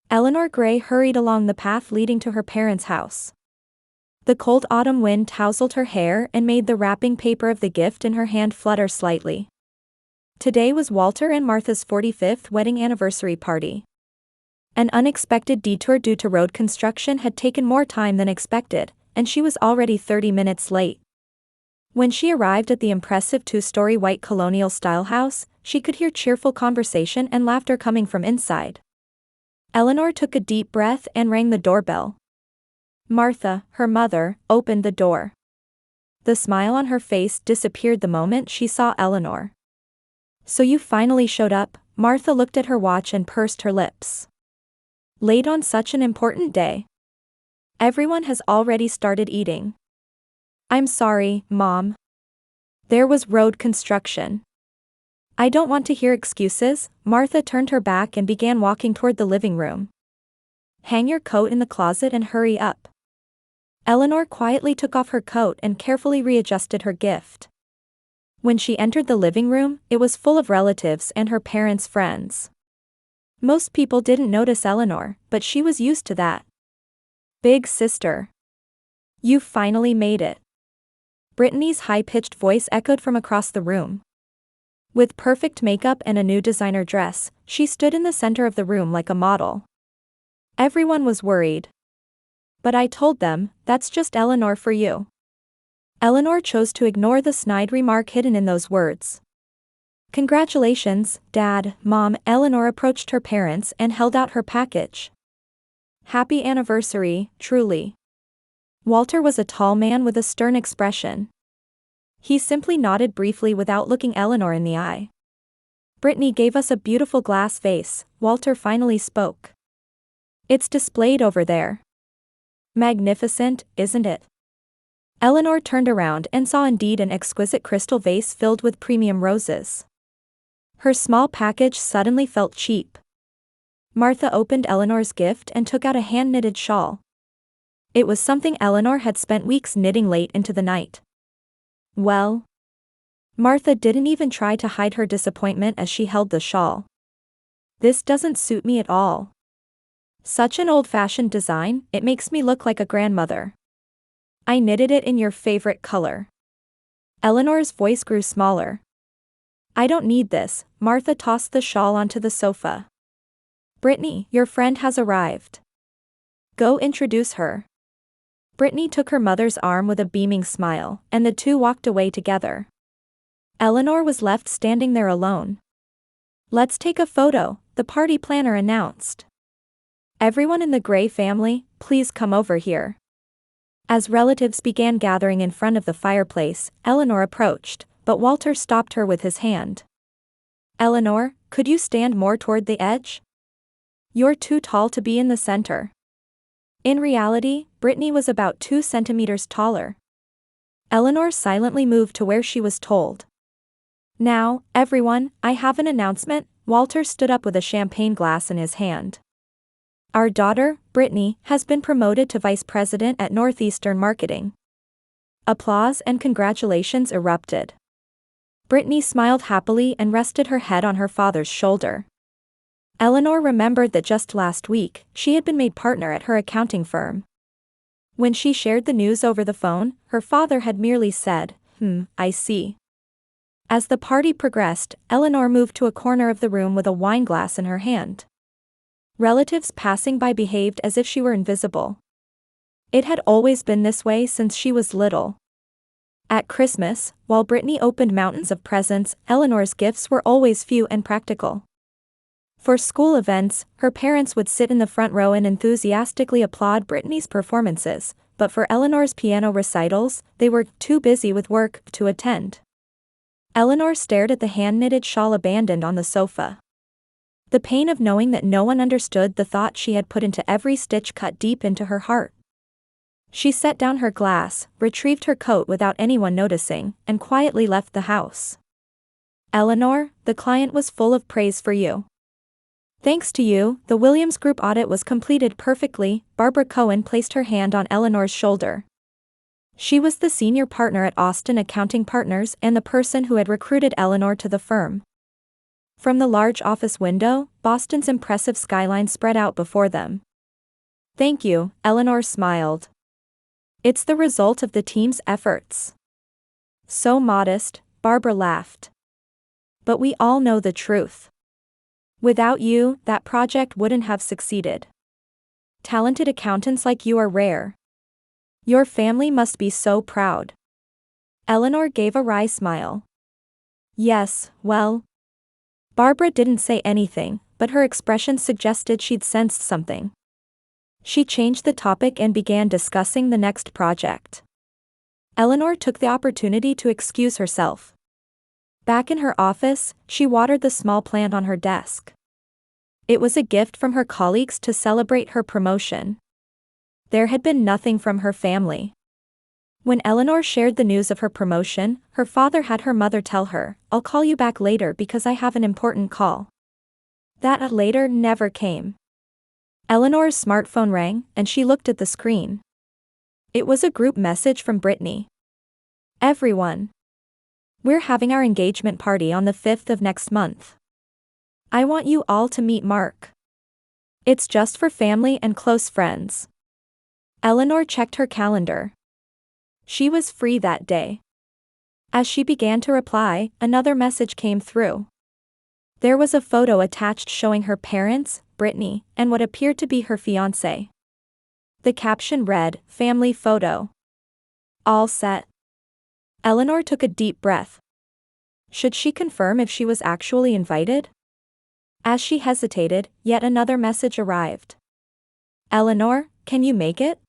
Eleanor Gray hurried along the path leading to her parents' house. The cold autumn wind tousled her hair and made the wrapping paper of the gift in her hand flutter slightly. Today was Walter and Martha's 45th wedding anniversary party. An unexpected detour due to road construction had taken more time than expected, and she was already 30 minutes late. When she arrived at the impressive two-story white colonial-style house, she could hear cheerful conversation and laughter coming from inside. Eleanor took a deep breath and rang the doorbell. Martha, her mother, opened the door. The smile on her face disappeared the moment she saw Eleanor. "So you finally showed up," Martha looked at her watch and pursed her lips. "Late on such an important day. Everyone has already started eating." "I'm sorry, Mom. There was road construction." "I don't want to hear excuses." Martha turned her back and began walking toward the living room. "Hang your coat in the closet and hurry up." Eleanor quietly took off her coat and carefully readjusted her gift. When she entered the living room, it was full of relatives and her parents' friends. Most people didn't notice Eleanor, but she was used to that. "Big sister. You finally made it." Brittany's high-pitched voice echoed from across the room. With perfect makeup and a new designer dress, she stood in the center of the room like a model. Everyone was worried. "But I told them, that's just Eleanor for you." Eleanor chose to ignore the snide remark hidden in those words. "Congratulations, Dad, Mom." Eleanor approached her parents and held out her package. "Happy anniversary, truly." Walter was a tall man with a stern expression. He simply nodded briefly without looking Eleanor in the eye. "Brittany gave us a beautiful glass vase," Walter finally spoke. "It's displayed over there." "Magnificent, isn't it?" Eleanor turned around and saw indeed an exquisite crystal vase filled with premium roses. Her small package suddenly felt cheap. Martha opened Eleanor's gift and took out a hand-knitted shawl. It was something Eleanor had spent weeks knitting late into the night. "Well?" Martha didn't even try to hide her disappointment as she held the shawl. "This doesn't suit me at all. Such an old-fashioned design, it makes me look like a grandmother. I knitted it in your favorite color." Eleanor's voice grew smaller. "I don't need this." Martha tossed the shawl onto the sofa. "Brittany, your friend has arrived. Go introduce her." Brittany took her mother's arm with a beaming smile, and the two walked away together. Eleanor was left standing there alone. "Let's take a photo," the party planner announced. "Everyone in the Gray family, please come over here." As relatives began gathering in front of the fireplace, Eleanor approached, but Walter stopped her with his hand. "Eleanor, could you stand more toward the edge? You're too tall to be in the center." In reality, Brittany was about 2 centimeters taller. Eleanor silently moved to where she was told. "Now, everyone, I have an announcement." Walter stood up with a champagne glass in his hand. "Our daughter, Brittany, has been promoted to vice president at Northeastern Marketing." Applause and congratulations erupted. Brittany smiled happily and rested her head on her father's shoulder. Eleanor remembered that just last week, she had been made partner at her accounting firm. When she shared the news over the phone, her father had merely said, I see." As the party progressed, Eleanor moved to a corner of the room with a wine glass in her hand. Relatives passing by behaved as if she were invisible. It had always been this way since she was little. At Christmas, while Brittany opened mountains of presents, Eleanor's gifts were always few and practical. For school events, her parents would sit in the front row and enthusiastically applaud Brittany's performances, but for Eleanor's piano recitals, they were too busy with work to attend. Eleanor stared at the hand-knitted shawl abandoned on the sofa. The pain of knowing that no one understood the thought she had put into every stitch cut deep into her heart. She set down her glass, retrieved her coat without anyone noticing, and quietly left the house. "Eleanor, the client was full of praise for you. Thanks to you, the Williams Group audit was completed perfectly." Barbara Cohen placed her hand on Eleanor's shoulder. She was the senior partner at Austin Accounting Partners and the person who had recruited Eleanor to the firm. From the large office window, Boston's impressive skyline spread out before them. "Thank you," Eleanor smiled. "It's the result of the team's efforts." "So modest," Barbara laughed. "But we all know the truth. Without you, that project wouldn't have succeeded. Talented accountants like you are rare. Your family must be so proud." Eleanor gave a wry smile. "Yes, well." Barbara didn't say anything, but her expression suggested she'd sensed something. She changed the topic and began discussing the next project. Eleanor took the opportunity to excuse herself. Back in her office, she watered the small plant on her desk. It was a gift from her colleagues to celebrate her promotion. There had been nothing from her family. When Eleanor shared the news of her promotion, her father had her mother tell her, "I'll call you back later because I have an important call." That later never came. Eleanor's smartphone rang, and she looked at the screen. It was a group message from Brittany. "Everyone. We're having our engagement party on the 5th of next month. I want you all to meet Mark. It's just for family and close friends." Eleanor checked her calendar. She was free that day. As she began to reply, another message came through. There was a photo attached showing her parents, Brittany, and what appeared to be her fiancé. The caption read, "Family photo. All set." Eleanor took a deep breath. Should she confirm if she was actually invited? As she hesitated, yet another message arrived. "Eleanor, can you make it?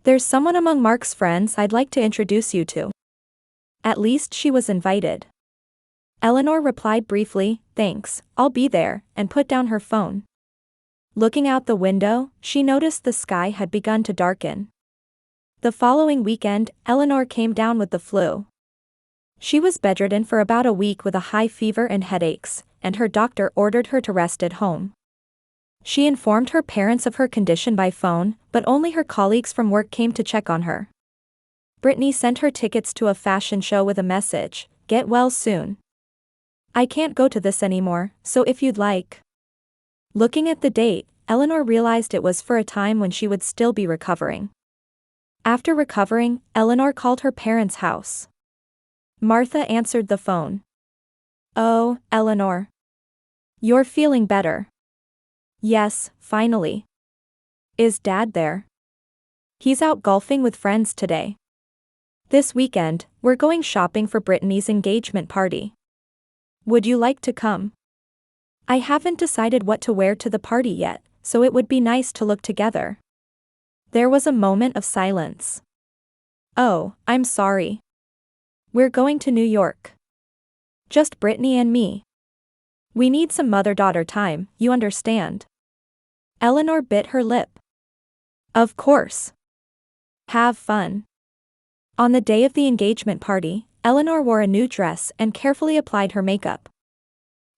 There's someone among Mark's friends I'd like to introduce you to." At least she was invited. Eleanor replied briefly, "Thanks, I'll be there," and put down her phone. Looking out the window, she noticed the sky had begun to darken. The following weekend, Eleanor came down with the flu. She was bedridden for about a week with a high fever and headaches, and her doctor ordered her to rest at home. She informed her parents of her condition by phone, but only her colleagues from work came to check on her. Brittany sent her tickets to a fashion show with a message, "Get well soon. I can't go to this anymore, so if you'd like." Looking at the date, Eleanor realized it was for a time when she would still be recovering. After recovering, Eleanor called her parents' house. Martha answered the phone. "Oh, Eleanor. You're feeling better?" "Yes, finally." "Is Dad there?" "He's out golfing with friends today. This weekend, we're going shopping for Brittany's engagement party. Would you like to come?" "I haven't decided what to wear to the party yet, so it would be nice to look together." There was a moment of silence. "Oh, I'm sorry. We're going to New York. Just Brittany and me. We need some mother-daughter time, you understand." Eleanor bit her lip. "Of course. Have fun." On the day of the engagement party, Eleanor wore a new dress and carefully applied her makeup.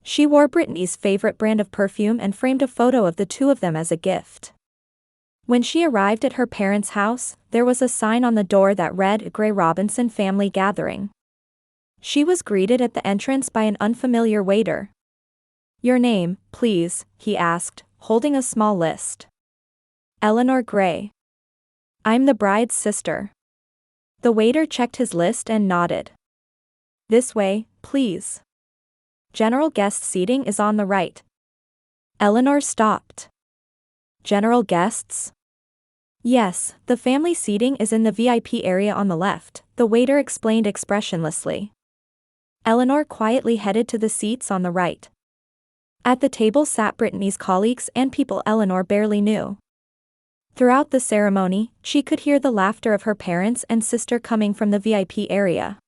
She wore Brittany's favorite brand of perfume and framed a photo of the two of them as a gift. When she arrived at her parents' house, there was a sign on the door that read Gray Robinson Family Gathering. She was greeted at the entrance by an unfamiliar waiter. "Your name, please," he asked, holding a small list. "Eleanor Gray. I'm the bride's sister." The waiter checked his list and nodded. "This way, please. General guest seating is on the right." Eleanor stopped. "General guests?" "Yes, the family seating is in the VIP area on the left," the waiter explained expressionlessly. Eleanor quietly headed to the seats on the right. At the table sat Brittany's colleagues and people Eleanor barely knew. Throughout the ceremony, she could hear the laughter of her parents and sister coming from the VIP area.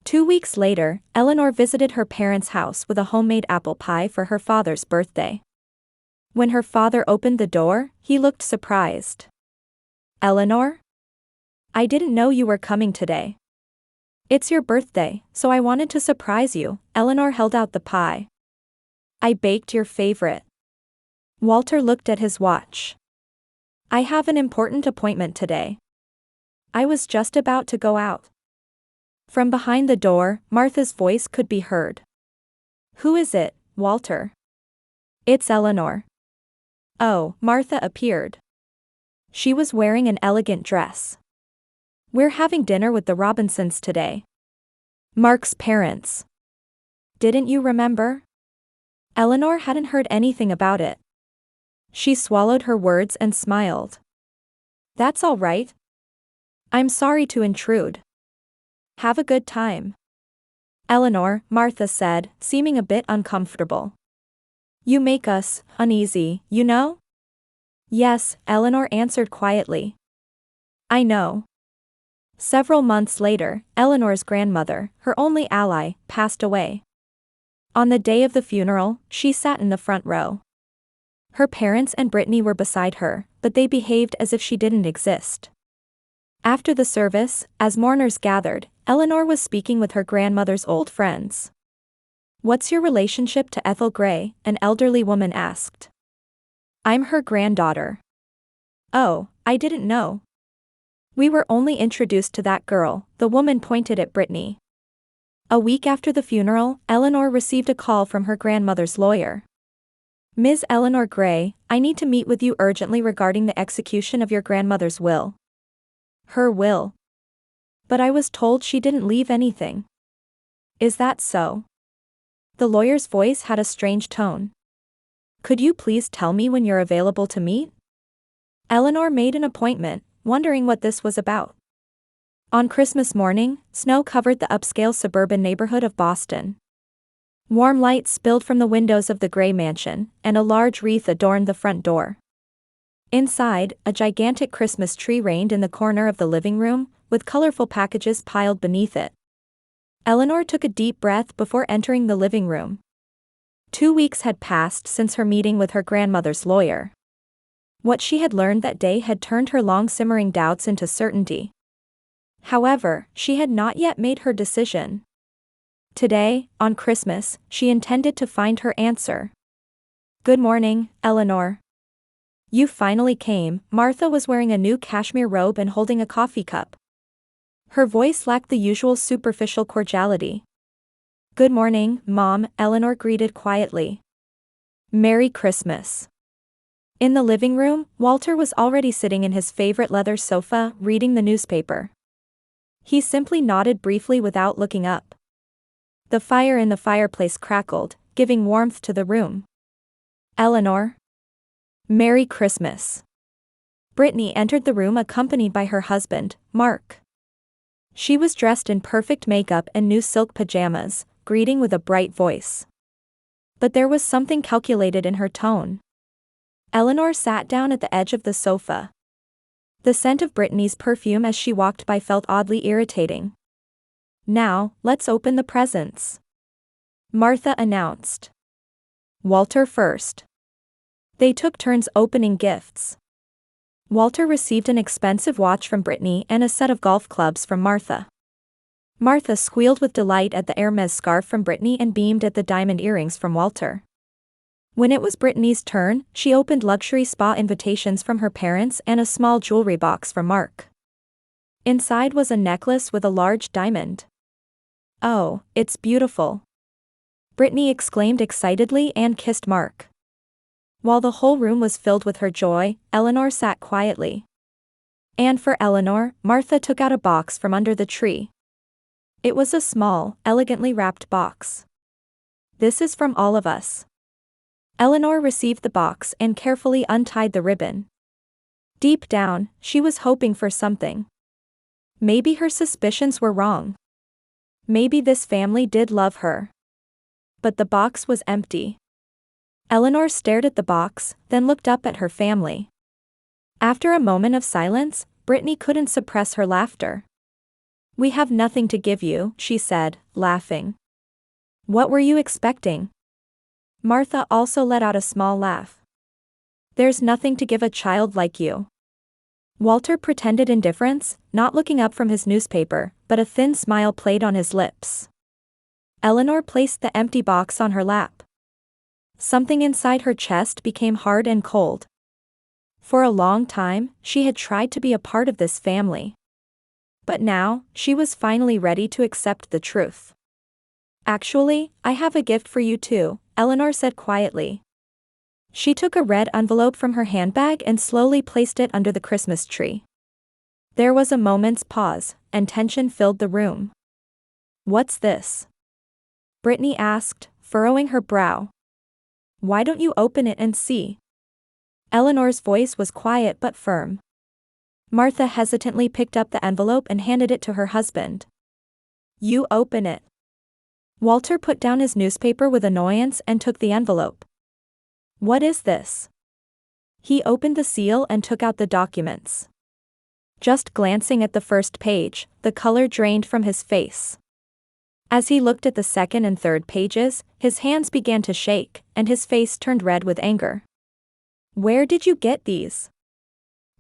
2 weeks later, Eleanor visited her parents' house with a homemade apple pie for her father's birthday. When her father opened the door, he looked surprised. "Eleanor? I didn't know you were coming today." "It's your birthday, so I wanted to surprise you." Eleanor held out the pie. "I baked your favorite." Walter looked at his watch. "I have an important appointment today. I was just about to go out." From behind the door, Martha's voice could be heard. Who is it, Walter? It's Eleanor. Oh, Martha appeared. She was wearing an elegant dress. We're having dinner with the Robinsons today. Mark's parents. Didn't you remember? Eleanor hadn't heard anything about it. She swallowed her words and smiled. That's all right. I'm sorry to intrude. Have a good time. Eleanor, Martha said, seeming a bit uncomfortable. You make us uneasy, you know? Yes, Eleanor answered quietly. I know. Several months later, Eleanor's grandmother, her only ally, passed away. On the day of the funeral, she sat in the front row. Her parents and Brittany were beside her, but they behaved as if she didn't exist. After the service, as mourners gathered, Eleanor was speaking with her grandmother's old friends. What's your relationship to Ethel Gray? An elderly woman asked. I'm her granddaughter. Oh, I didn't know. We were only introduced to that girl, the woman pointed at Brittany. A week after the funeral, Eleanor received a call from her grandmother's lawyer. Ms. Eleanor Gray, I need to meet with you urgently regarding the execution of your grandmother's will. Her will. But I was told she didn't leave anything. Is that so? The lawyer's voice had a strange tone. Could you please tell me when you're available to meet? Eleanor made an appointment, wondering what this was about. On Christmas morning, snow covered the upscale suburban neighborhood of Boston. Warm light spilled from the windows of the Gray mansion, and a large wreath adorned the front door. Inside, a gigantic Christmas tree reigned in the corner of the living room, with colorful packages piled beneath it. Eleanor took a deep breath before entering the living room. 2 weeks had passed since her meeting with her grandmother's lawyer. What she had learned that day had turned her long-simmering doubts into certainty. However, she had not yet made her decision. Today, on Christmas, she intended to find her answer. Good morning, Eleanor. You finally came. Martha was wearing a new cashmere robe and holding a coffee cup. Her voice lacked the usual superficial cordiality. Good morning, Mom, Eleanor greeted quietly. Merry Christmas. In the living room, Walter was already sitting in his favorite leather sofa, reading the newspaper. He simply nodded briefly without looking up. The fire in the fireplace crackled, giving warmth to the room. Eleanor. Merry Christmas. Brittany entered the room accompanied by her husband, Mark. She was dressed in perfect makeup and new silk pajamas, greeting with a bright voice. But there was something calculated in her tone. Eleanor sat down at the edge of the sofa. The scent of Brittany's perfume as she walked by felt oddly irritating. Now, let's open the presents. Martha announced. Walter first. They took turns opening gifts. Walter received an expensive watch from Brittany and a set of golf clubs from Martha. Martha squealed with delight at the Hermes scarf from Brittany and beamed at the diamond earrings from Walter. When it was Brittany's turn, she opened luxury spa invitations from her parents and a small jewelry box from Mark. Inside was a necklace with a large diamond. Oh, it's beautiful. Brittany exclaimed excitedly and kissed Mark. While the whole room was filled with her joy, Eleanor sat quietly. And for Eleanor, Martha took out a box from under the tree. It was a small, elegantly wrapped box. This is from all of us. Eleanor received the box and carefully untied the ribbon. Deep down, she was hoping for something. Maybe her suspicions were wrong. Maybe this family did love her. But the box was empty. Eleanor stared at the box, then looked up at her family. After a moment of silence, Brittany couldn't suppress her laughter. We have nothing to give you, she said, laughing. What were you expecting? Martha also let out a small laugh. There's nothing to give a child like you. Walter pretended indifference, not looking up from his newspaper, but a thin smile played on his lips. Eleanor placed the empty box on her lap. Something inside her chest became hard and cold. For a long time, she had tried to be a part of this family. But now, she was finally ready to accept the truth. Actually, I have a gift for you too, Eleanor said quietly. She took a red envelope from her handbag and slowly placed it under the Christmas tree. There was a moment's pause, and tension filled the room. What's this? Brittany asked, furrowing her brow. Why don't you open it and see? Eleanor's voice was quiet but firm. Martha hesitantly picked up the envelope and handed it to her husband. You open it. Walter put down his newspaper with annoyance and took the envelope. What is this? He opened the seal and took out the documents. Just glancing at the first page, the color drained from his face. As he looked at the second and third pages, his hands began to shake, and his face turned red with anger. Where did you get these?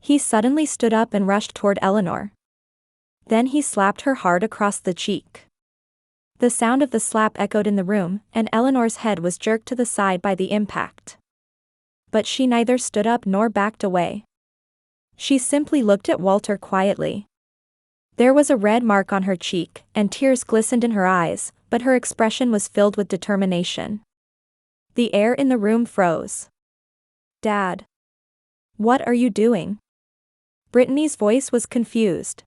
He suddenly stood up and rushed toward Eleanor. Then he slapped her hard across the cheek. The sound of the slap echoed in the room, and Eleanor's head was jerked to the side by the impact. But she neither stood up nor backed away. She simply looked at Walter quietly. There was a red mark on her cheek, and tears glistened in her eyes, but her expression was filled with determination. The air in the room froze. Dad. What are you doing? Brittany's voice was confused.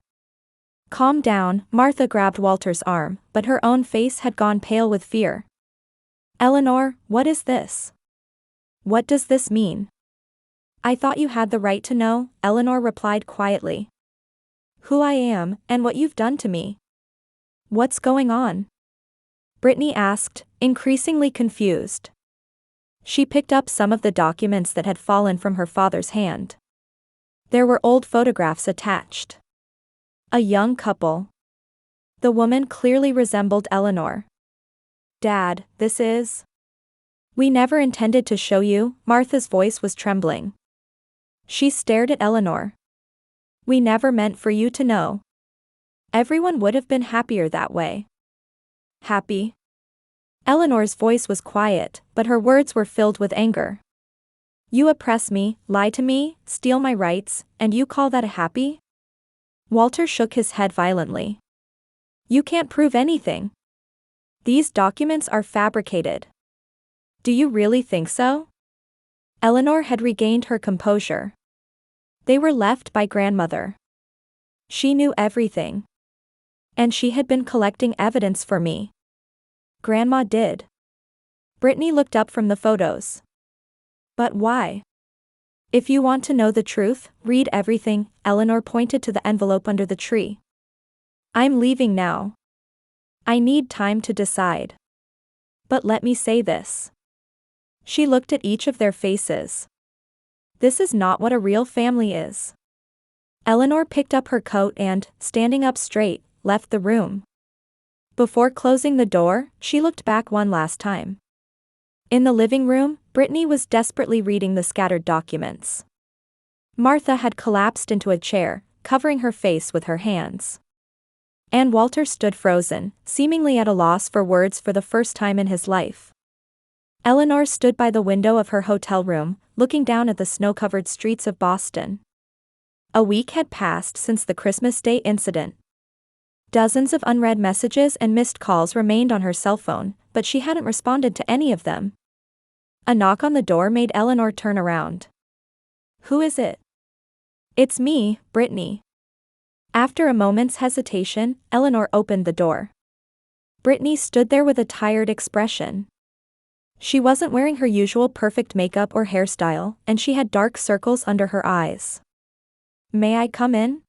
Calm down, Martha grabbed Walter's arm, but her own face had gone pale with fear. Eleanor, what is this? What does this mean? I thought you had the right to know, Eleanor replied quietly. Who I am, and what you've done to me. What's going on? Brittany asked, increasingly confused. She picked up some of the documents that had fallen from her father's hand. There were old photographs attached. A young couple. The woman clearly resembled Eleanor. Dad, this is... We never intended to show you, Martha's voice was trembling. She stared at Eleanor. We never meant for you to know. Everyone would have been happier that way. Happy? Eleanor's voice was quiet, but her words were filled with anger. You oppress me, lie to me, steal my rights, and you call that a happy? Walter shook his head violently. You can't prove anything. These documents are fabricated. Do you really think so? Eleanor had regained her composure. They were left by grandmother. She knew everything. And she had been collecting evidence for me. Grandma did. Brittany looked up from the photos. But why? If you want to know the truth, read everything, Eleanor pointed to the envelope under the tree. I'm leaving now. I need time to decide. But let me say this. She looked at each of their faces. This is not what a real family is. Eleanor picked up her coat and, standing up straight, left the room. Before closing the door, she looked back one last time. In the living room, Brittany was desperately reading the scattered documents. Martha had collapsed into a chair, covering her face with her hands. And Walter stood frozen, seemingly at a loss for words for the first time in his life. Eleanor stood by the window of her hotel room, looking down at the snow-covered streets of Boston. A week had passed since the Christmas Day incident. Dozens of unread messages and missed calls remained on her cell phone, but she hadn't responded to any of them. A knock on the door made Eleanor turn around. Who is it? It's me, Brittany. After a moment's hesitation, Eleanor opened the door. Brittany stood there with a tired expression. She wasn't wearing her usual perfect makeup or hairstyle, and she had dark circles under her eyes. May I come in?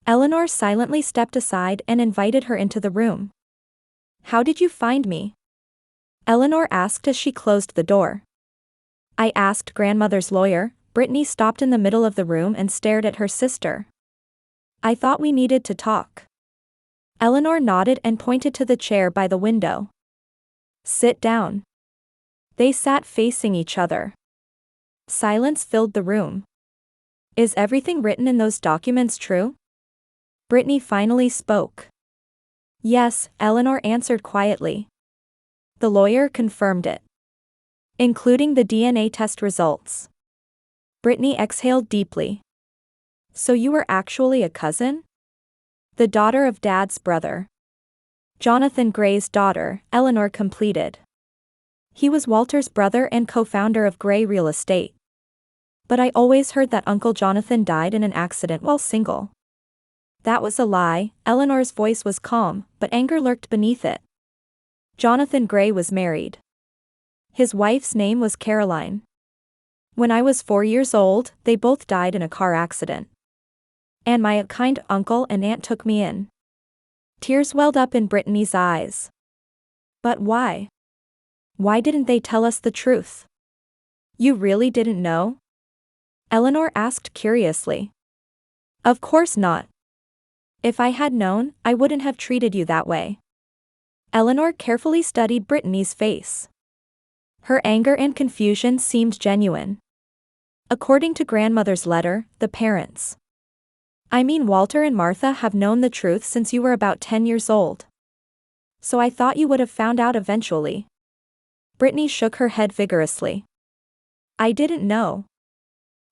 Eleanor silently stepped aside and invited her into the room. How did you find me? Eleanor asked as she closed the door. I asked grandmother's lawyer. Brittany stopped in the middle of the room and stared at her sister. I thought we needed to talk. Eleanor nodded and pointed to the chair by the window. Sit down. They sat facing each other. Silence filled the room. Is everything written in those documents true? Brittany finally spoke. Yes, Eleanor answered quietly. The lawyer confirmed it. Including the DNA test results. Brittany exhaled deeply. So you were actually a cousin? The daughter of Dad's brother. Jonathan Gray's daughter, Eleanor completed. He was Walter's brother and co-founder of Gray Real Estate. But I always heard that Uncle Jonathan died in an accident while single. That was a lie. Eleanor's voice was calm, but anger lurked beneath it. Jonathan Gray was married. His wife's name was Caroline. When I was 4 years old, they both died in a car accident. And my kind uncle and aunt took me in. Tears welled up in Brittany's eyes. But why? Why didn't they tell us the truth? You really didn't know? Eleanor asked curiously. Of course not. If I had known, I wouldn't have treated you that way. Eleanor carefully studied Brittany's face. Her anger and confusion seemed genuine. According to grandmother's letter, the parents. I mean, Walter and Martha have known the truth since you were about 10 years old. So I thought you would have found out eventually. Brittany shook her head vigorously. I didn't know.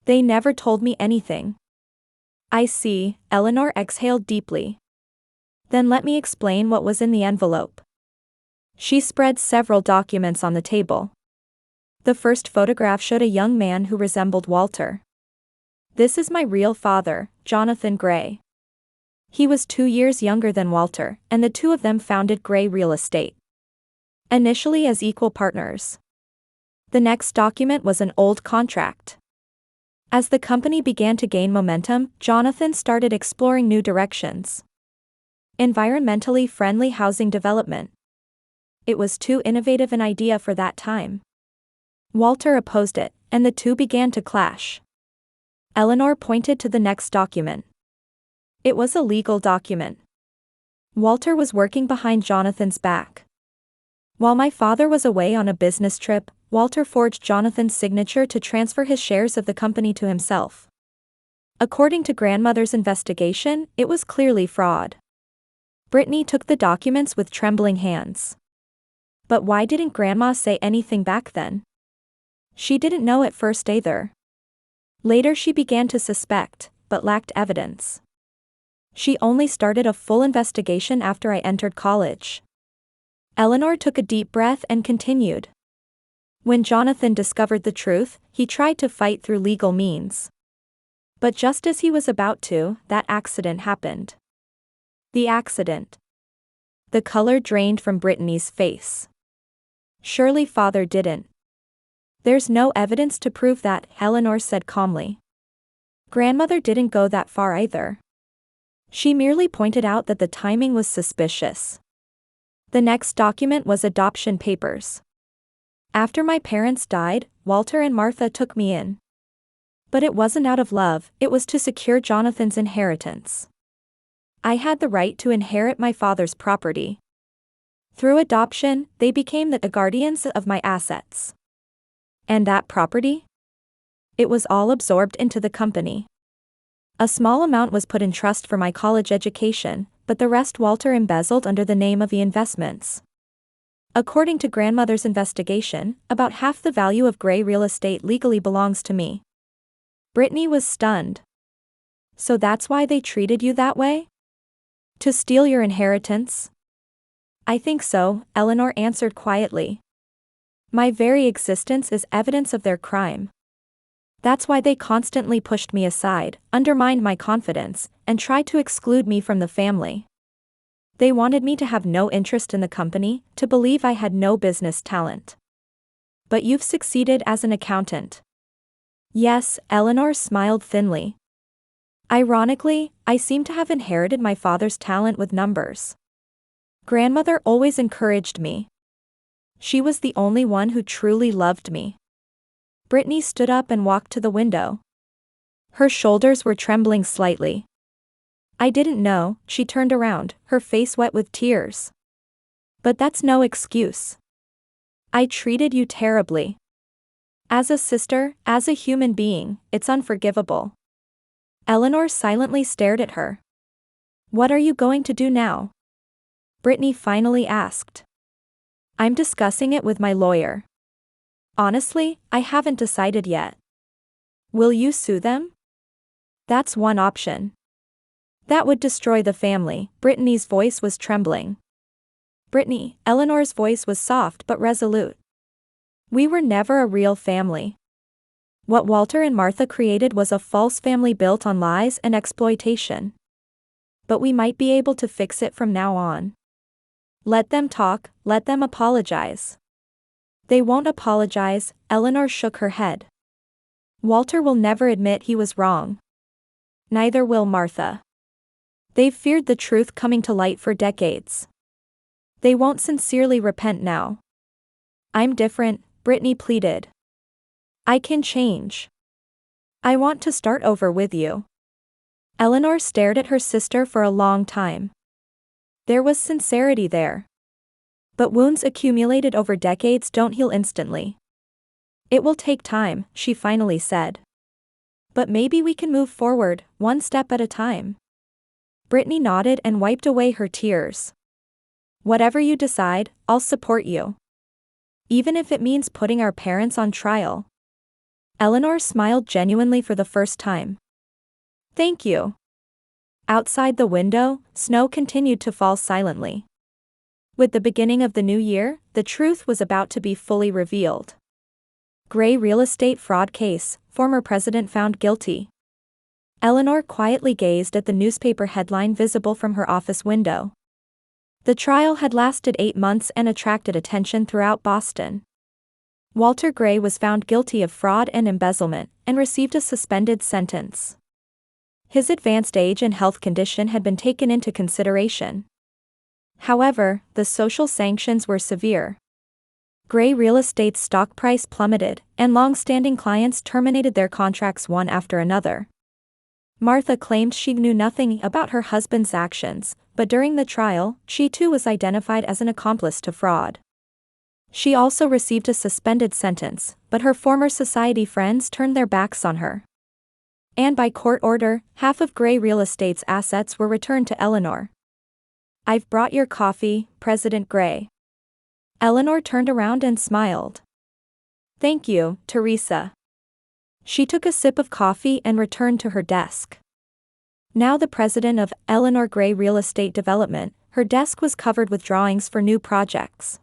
They never told me anything. I see, Eleanor exhaled deeply. Then let me explain what was in the envelope. She spread several documents on the table. The first photograph showed a young man who resembled Walter. This is my real father, Jonathan Gray. He was 2 years younger than Walter, and the two of them founded Gray Real Estate. Initially as equal partners. The next document was an old contract. As the company began to gain momentum, Jonathan started exploring new directions. Environmentally friendly housing development. It was too innovative an idea for that time. Walter opposed it, and the two began to clash. Eleanor pointed to the next document. It was a legal document. Walter was working behind Jonathan's back. While my father was away on a business trip, Walter forged Jonathan's signature to transfer his shares of the company to himself. According to grandmother's investigation, it was clearly fraud. Brittany took the documents with trembling hands. But why didn't Grandma say anything back then? She didn't know at first either. Later she began to suspect, but lacked evidence. She only started a full investigation after I entered college. Eleanor took a deep breath and continued. When Jonathan discovered the truth, he tried to fight through legal means. But just as he was about to, that accident happened. The accident. The color drained from Brittany's face. Surely father didn't. There's no evidence to prove that, Eleanor said calmly. Grandmother didn't go that far either. She merely pointed out that the timing was suspicious. The next document was adoption papers. After my parents died, Walter and Martha took me in. But it wasn't out of love, it was to secure Jonathan's inheritance. I had the right to inherit my father's property. Through adoption, they became the guardians of my assets. And that property? It was all absorbed into the company. A small amount was put in trust for my college education, but the rest Walter embezzled under the name of the investments. According to grandmother's investigation, about half the value of Gray Real Estate legally belongs to me. Brittany was stunned. So that's why they treated you that way? To steal your inheritance? I think so, Eleanor answered quietly. My very existence is evidence of their crime. That's why they constantly pushed me aside, undermined my confidence, and tried to exclude me from the family. They wanted me to have no interest in the company, to believe I had no business talent. But you've succeeded as an accountant. Yes, Eleanor smiled thinly. Ironically, I seem to have inherited my father's talent with numbers. Grandmother always encouraged me. She was the only one who truly loved me. Brittany stood up and walked to the window. Her shoulders were trembling slightly. I didn't know, she turned around, her face wet with tears. But that's no excuse. I treated you terribly. As a sister, as a human being, it's unforgivable. Eleanor silently stared at her. What are you going to do now? Brittany finally asked. I'm discussing it with my lawyer. Honestly, I haven't decided yet. Will you sue them? That's one option. That would destroy the family, Brittany's voice was trembling. Brittany, Eleanor's voice was soft but resolute. We were never a real family. What Walter and Martha created was a false family built on lies and exploitation. But we might be able to fix it from now on. Let them talk, let them apologize. They won't apologize, Eleanor shook her head. Walter will never admit he was wrong. Neither will Martha. They've feared the truth coming to light for decades. They won't sincerely repent now. I'm different, Brittany pleaded. I can change. I want to start over with you. Eleanor stared at her sister for a long time. There was sincerity there. But wounds accumulated over decades don't heal instantly. It will take time, she finally said. But maybe we can move forward, one step at a time. Brittany nodded and wiped away her tears. Whatever you decide, I'll support you. Even if it means putting our parents on trial. Eleanor smiled genuinely for the first time. Thank you. Outside the window, snow continued to fall silently. With the beginning of the new year, the truth was about to be fully revealed. Gray real estate fraud case, former president found guilty. Eleanor quietly gazed at the newspaper headline visible from her office window. The trial had lasted 8 months and attracted attention throughout Boston. Walter Gray was found guilty of fraud and embezzlement, and received a suspended sentence. His advanced age and health condition had been taken into consideration. However, the social sanctions were severe. Gray real estate's stock price plummeted, and long-standing clients terminated their contracts one after another. Martha claimed she knew nothing about her husband's actions, but during the trial, she too was identified as an accomplice to fraud. She also received a suspended sentence, but her former society friends turned their backs on her. And by court order, half of Gray real estate's assets were returned to Eleanor. I've brought your coffee, President Gray. Eleanor turned around and smiled. Thank you, Teresa. She took a sip of coffee and returned to her desk. Now the president of Eleanor Gray Real Estate Development, her desk was covered with drawings for new projects.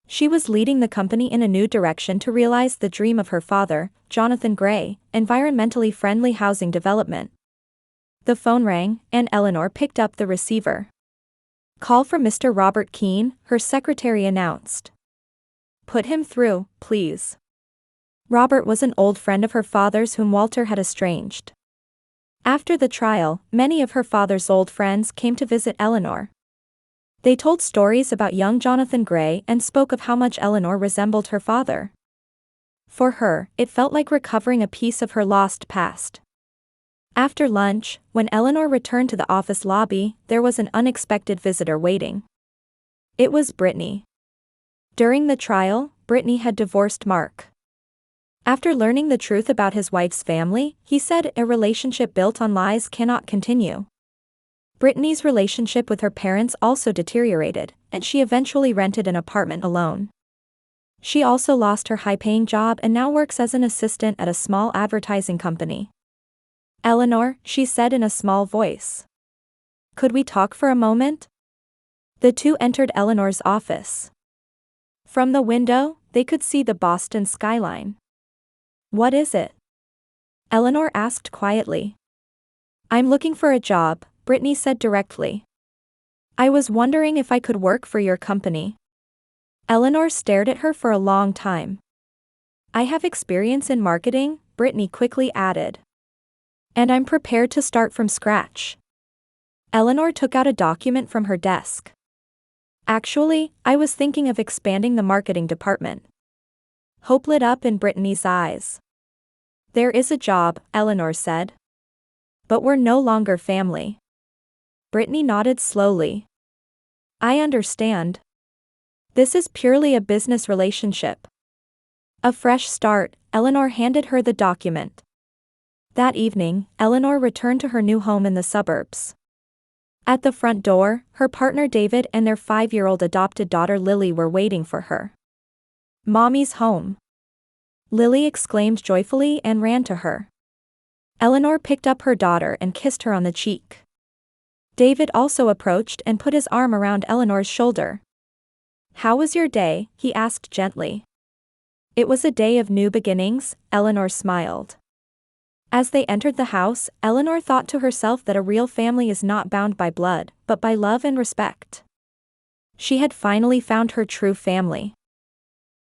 She was leading the company in a new direction to realize the dream of her father, Jonathan Gray, environmentally friendly housing development. The phone rang, and Eleanor picked up the receiver. Call from Mr. Robert Keene, her secretary announced. Put him through, please. Robert was an old friend of her father's whom Walter had estranged. After the trial, many of her father's old friends came to visit Eleanor. They told stories about young Jonathan Gray and spoke of how much Eleanor resembled her father. For her, it felt like recovering a piece of her lost past. After lunch, when Eleanor returned to the office lobby, there was an unexpected visitor waiting. It was Brittany. During the trial, Brittany had divorced Mark. After learning the truth about his wife's family, he said a relationship built on lies cannot continue. Brittany's relationship with her parents also deteriorated, and she eventually rented an apartment alone. She also lost her high-paying job and now works as an assistant at a small advertising company. Eleanor, she said in a small voice. Could we talk for a moment? The two entered Eleanor's office. From the window, they could see the Boston skyline. What is it? Eleanor asked quietly. I'm looking for a job, Brittany said directly. I was wondering if I could work for your company. Eleanor stared at her for a long time. I have experience in marketing, Brittany quickly added. And I'm prepared to start from scratch. Eleanor took out a document from her desk. Actually, I was thinking of expanding the marketing department. Hope lit up in Brittany's eyes. There is a job, Eleanor said. But we're no longer family. Brittany nodded slowly. I understand. This is purely a business relationship. A fresh start, Eleanor handed her the document. That evening, Eleanor returned to her new home in the suburbs. At the front door, her partner David and their 5-year-old adopted daughter Lily were waiting for her. Mommy's home. Lily exclaimed joyfully and ran to her. Eleanor picked up her daughter and kissed her on the cheek. David also approached and put his arm around Eleanor's shoulder. How was your day? He asked gently. It was a day of new beginnings, Eleanor smiled. As they entered the house, Eleanor thought to herself that a real family is not bound by blood, but by love and respect. She had finally found her true family.